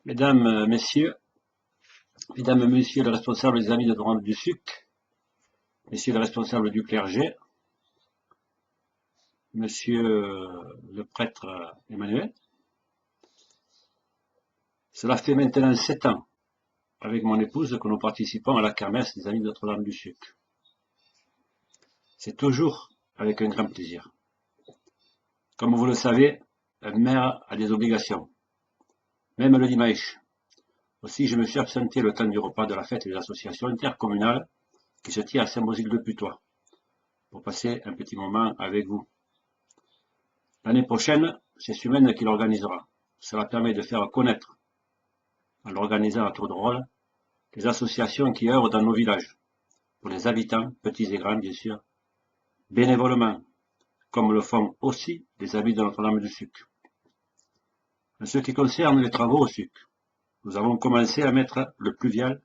Mesdames, Messieurs les responsables des Amis de Notre-Dame du Suc, Messieurs les responsables du clergé, Monsieur le prêtre Emmanuel, cela fait maintenant 7 ans, avec mon épouse, que nous participons à la kermesse des Amis de Notre-Dame du Suc. C'est toujours avec un grand plaisir. Comme vous le savez, un maire a des obligations, même le dimanche. Aussi, je me suis absenté le temps du repas de la fête des associations intercommunales qui se tient à Saint-Bosile-de-Putois, pour passer un petit moment avec vous. L'année prochaine, c'est Sumène qui l'organisera. Cela permet de faire connaître, en l'organisant à tour de rôle, les associations qui œuvrent dans nos villages, pour les habitants, petits et grands bien sûr, bénévolement, comme le font aussi les Amis de Notre-Dame du Suc. En ce qui concerne les travaux au Suc, nous avons commencé à mettre le pluvial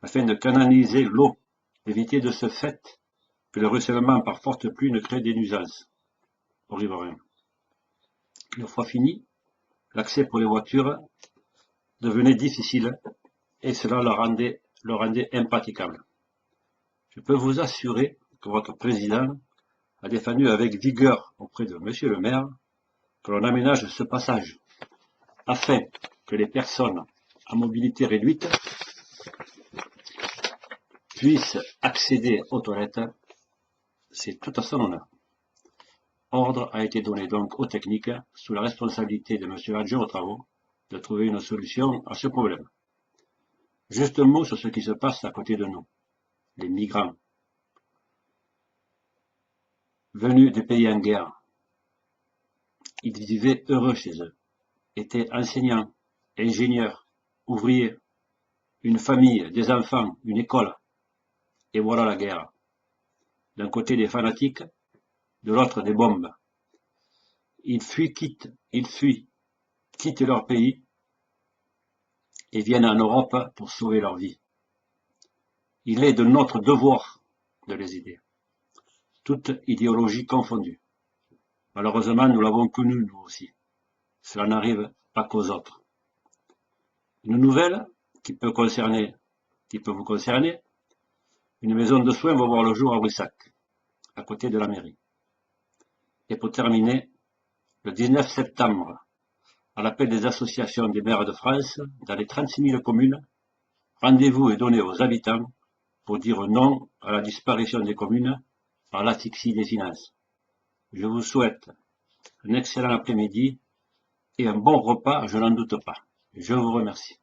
afin de canaliser l'eau, éviter de ce fait que le ruissellement par forte pluie ne crée des nuisances aux riverains. Une fois fini, l'accès pour les voitures devenait difficile et cela le rendait impraticable. Je peux vous assurer que votre président a défendu avec vigueur auprès de monsieur le maire que l'on aménage ce passage afin que les personnes à mobilité réduite puissent accéder aux toilettes. C'est tout à son honneur. Ordre a été donné donc aux techniques, sous la responsabilité de monsieur l'adjoint aux travaux, de trouver une solution à ce problème. Juste un mot sur ce qui se passe à côté de nous. Les migrants, venus des pays en guerre. Ils vivaient heureux chez eux, étaient enseignants, ingénieurs, ouvriers, une famille, des enfants, une école. Et voilà la guerre. D'un côté des fanatiques, de l'autre des bombes. Ils quittent leur pays et viennent en Europe pour sauver leur vie. Il est de notre devoir de les aider, toute idéologie confondue. Malheureusement, nous l'avons connu nous aussi. Cela n'arrive pas qu'aux autres. Une nouvelle qui peut vous concerner, une maison de soins va voir le jour à Brissac, à côté de la mairie. Et pour terminer, le 19 septembre, à l'appel des associations des maires de France, dans les 36 000 communes, rendez-vous est donné aux habitants pour dire non à la disparition des communes par l'asphyxie des finances. Je vous souhaite un excellent après-midi et un bon repas, je n'en doute pas. Je vous remercie.